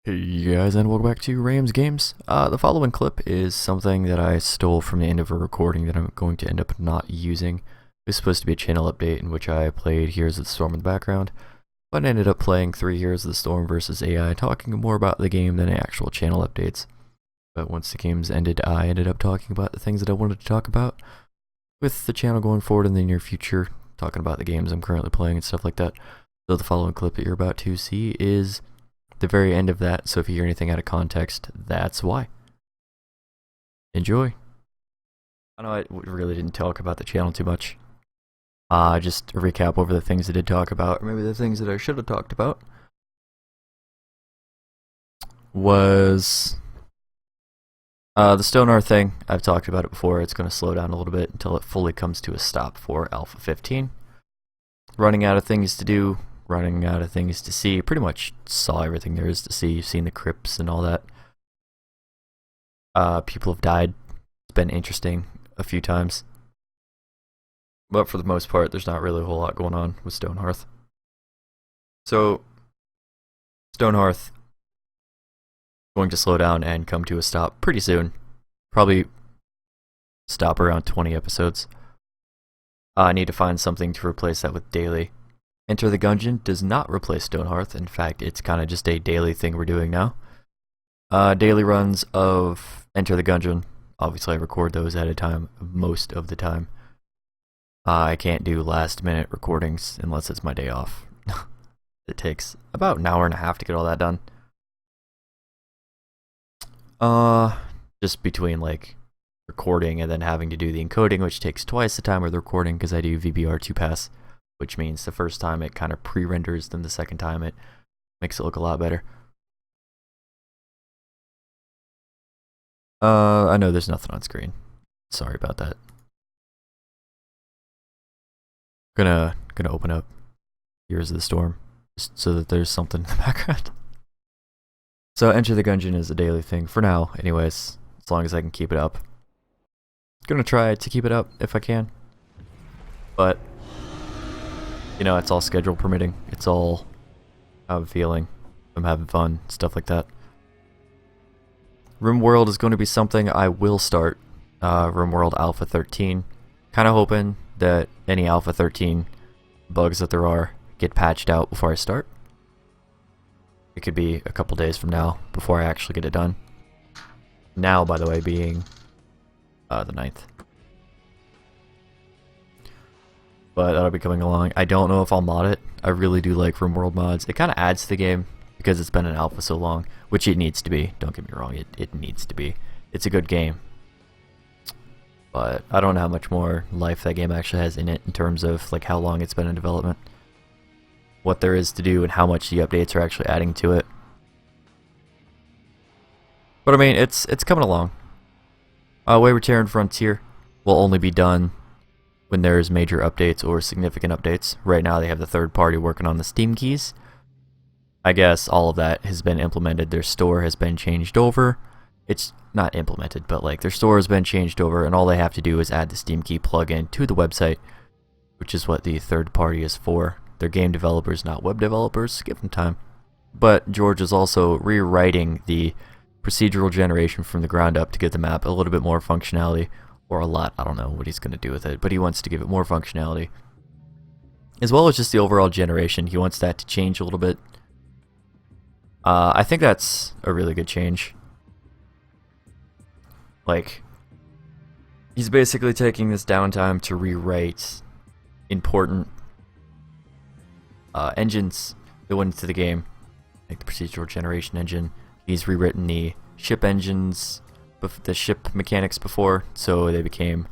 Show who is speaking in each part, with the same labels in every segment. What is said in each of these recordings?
Speaker 1: Hey you guys, and welcome back to Rams Games. The following clip is something that I stole from the end of a recording that I'm going to end up not using. It was supposed to be a channel update in which I played Heroes of the Storm in the background, but I ended up playing 3 Heroes of the Storm versus AI, talking more about the game than actual channel updates. But once the games ended, I ended up talking about the things that I wanted to talk about with the channel going forward in the near future, talking about the games I'm currently playing and stuff like that. So the following clip that you're about to see is the very end of that, so if you hear anything out of context, that's why. Enjoy. I know I really didn't talk about the channel too much. Just a recap over the things I did talk about, or maybe the things that I should have talked about. Was the Stonehearth thing. I've talked about it before. It's going to slow down a little bit until it fully comes to a stop for Alpha 15. Running out of things to do, running out of things to see. Pretty much saw everything there is to see. You've seen the crypts and all that. People have died. It's been interesting a few times. But for the most part, there's not really a whole lot going on with Stonehearth. So, Stonehearth going to slow down and come to a stop pretty soon. Probably stop around 20 episodes. I need to find something to replace that with daily. Enter the Gungeon does not replace Stonehearth. In fact, it's kind of just a daily thing we're doing now. Daily runs of Enter the Gungeon. Obviously, I record those at a time most of the time. I can't do last-minute recordings unless it's my day off. It takes about an hour and a half to get all that done. Just between like recording and then having to do the encoding, which takes twice the time of the recording because I do VBR 2-pass. Which means the first time it kind of pre-renders, then the second time it makes it look a lot better. I know there's nothing on screen. Sorry about that. Gonna open up Heroes of the Storm just so that there's something in the background. So Enter the Gungeon is a daily thing for now, anyways, as long as I can keep it up. Gonna try to keep it up if I can, but you know, it's all schedule permitting. It's all how I'm feeling. I'm having fun, stuff like that. RimWorld is going to be something I will start. RimWorld Alpha 13. Kind of hoping that any Alpha 13 bugs that there are get patched out before I start. It could be a couple days from now before I actually get it done. Now, by the way, being the 9th. But that'll be coming along. I don't know if I'll mod it. I really do like RimWorld mods. It kind of adds to the game because it's been in alpha so long, which it needs to be. Don't get me wrong, it needs to be. It's a good game. But I don't know how much more life that game actually has in it in terms of like how long it's been in development, what there is to do, and how much the updates are actually adding to it. But I mean, it's coming along. Wayward Terran Frontier will only be done when there's major updates or significant updates. Right now they have the third party working on the Steam keys. I guess all of that has been implemented. Their store has been changed over. It's not implemented, but like their store has been changed over, and all they have to do is add the Steam key plugin to the website, which is what the third party is for. They're game developers, not web developers. Give them time. But George is also rewriting the procedural generation from the ground up to give the map a little bit more functionality. Or a lot, I don't know what he's going to do with it, but he wants to give it more functionality. As well as just the overall generation, he wants that to change a little bit. I think that's a really good change. Like, he's basically taking this downtime to rewrite important engines that went into the game, like the procedural generation engine. He's rewritten the ship engines, the ship mechanics before, so they became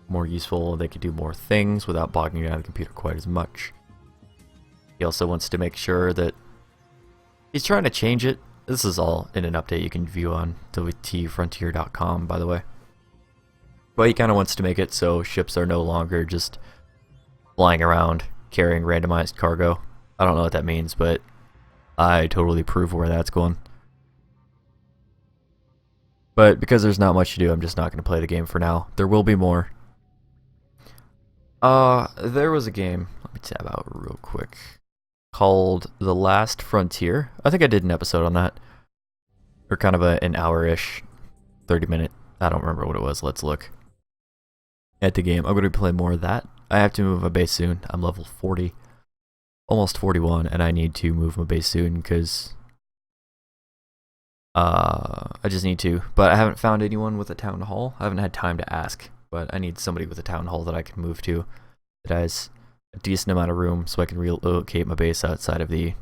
Speaker 1: more useful. They could do more things without bogging down the computer quite as much. He also wants to make sure that he's trying to change it. This is all in an update you can view on wtfrontier.com, by the way. But he kind of wants to make it so ships are no longer just flying around carrying randomized cargo. I don't know what that means, but I totally approve where that's going. But because there's not much to do, I'm just not going to play the game for now. There will be more. There was a game, let me tab out real quick, called The Last Frontier. I think I did an episode on that. or kind of an hour-ish, 30-minute. I don't remember what it was. Let's look at the game. I'm going to play more of that. I have to move my base soon. I'm level 40, almost 41, and I need to move my base soon because I just need to. But I haven't found anyone with a town hall. I haven't had time to ask, but I need somebody with a town hall that I can move to that has a decent amount of room so I can relocate my base outside of the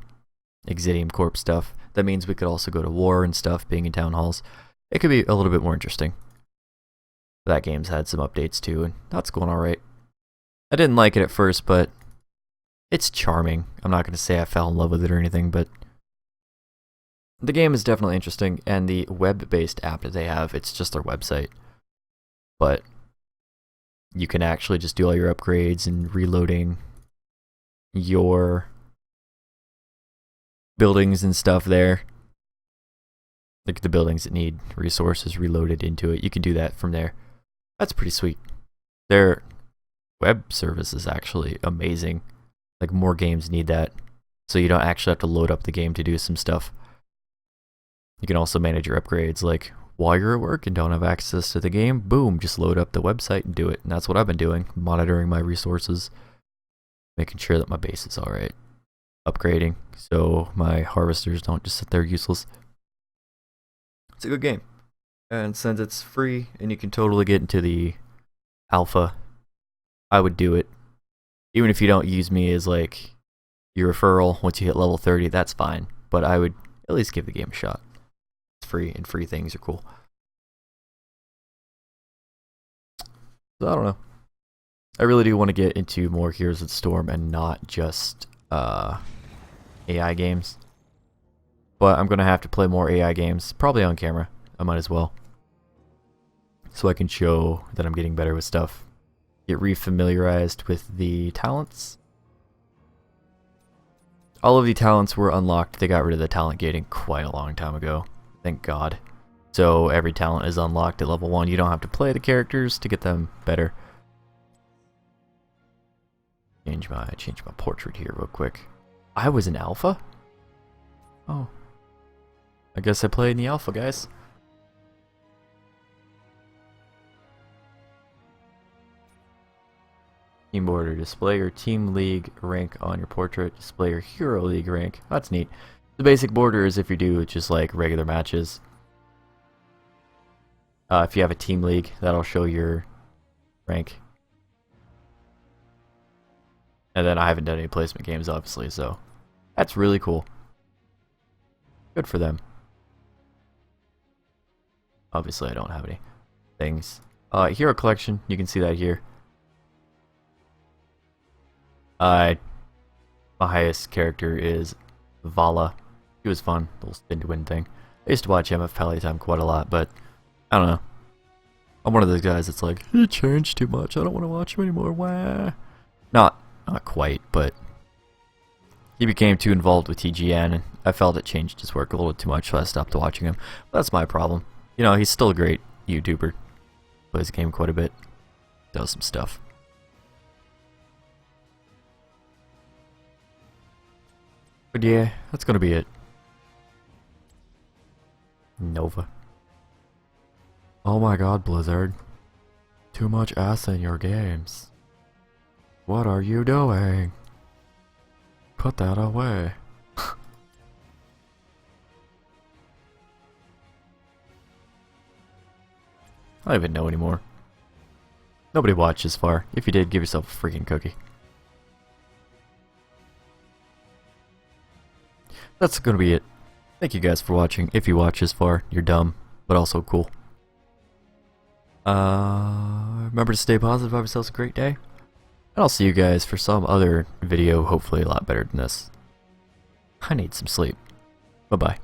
Speaker 1: Exidium Corp stuff. That means we could also go to war and stuff, being in town halls. It could be a little bit more interesting. That game's had some updates too, and that's going alright. I didn't like it at first, but it's charming. I'm not going to say I fell in love with it or anything, but the game is definitely interesting, and the web-based app that they have, it's just their website. But you can actually just do all your upgrades and reloading your buildings and stuff there. Like the buildings that need resources reloaded into it. You can do that from there. That's pretty sweet. Their web service is actually amazing. Like more games need that. So you don't actually have to load up the game to do some stuff. You can also manage your upgrades like while you're at work and don't have access to the game. Boom, just load up the website and do it. And that's what I've been doing. Monitoring my resources. Making sure that my base is alright. Upgrading so my harvesters don't just sit there useless. It's a good game. And since it's free and you can totally get into the alpha, I would do it. Even if you don't use me as like your referral once you hit level 30, that's fine. But I would at least give the game a shot. It's free and free things are cool. So I don't know. I really do want to get into more Heroes of the Storm and not just AI games. But I'm going to have to play more AI games, probably on camera. I might as well. So I can show that I'm getting better with stuff. Get refamiliarized with the talents. All of the talents were unlocked. They got rid of the talent gating quite a long time ago. Thank God. So every talent is unlocked at level 1. You don't have to play the characters to get them better. Change my portrait here real quick. I was in alpha? Oh. I guess I played in the alpha, guys. Team border. Display your team league rank on your portrait. Display your hero league rank. That's neat. The basic border is if you do just like regular matches. If you have a team league, that'll show your rank. And then I haven't done any placement games, obviously, so that's really cool. Good for them. Obviously, I don't have any things. Hero collection, you can see that here. My highest character is Vala. He was fun, little spin to win thing. I used to watch MF Pally quite a lot, but I don't know. I'm one of those guys that's like, he changed too much, I don't want to watch him anymore, wah. Not quite, but he became too involved with TGN, and I felt it changed his work a little too much, so I stopped watching him. But that's my problem. You know, he's still a great YouTuber. Plays the game quite a bit. Does some stuff. But yeah, that's gonna be it. Nova. Oh my god, Blizzard. Too much ass in your games. What are you doing? Put that away. I don't even know anymore. Nobody watched this far. If you did, give yourself a freaking cookie. That's gonna be it. Thank you guys for watching. If you watch this far, you're dumb, but also cool. Remember to stay positive, have yourselves a great day. And I'll see you guys for some other video, hopefully a lot better than this. I need some sleep. Bye-bye.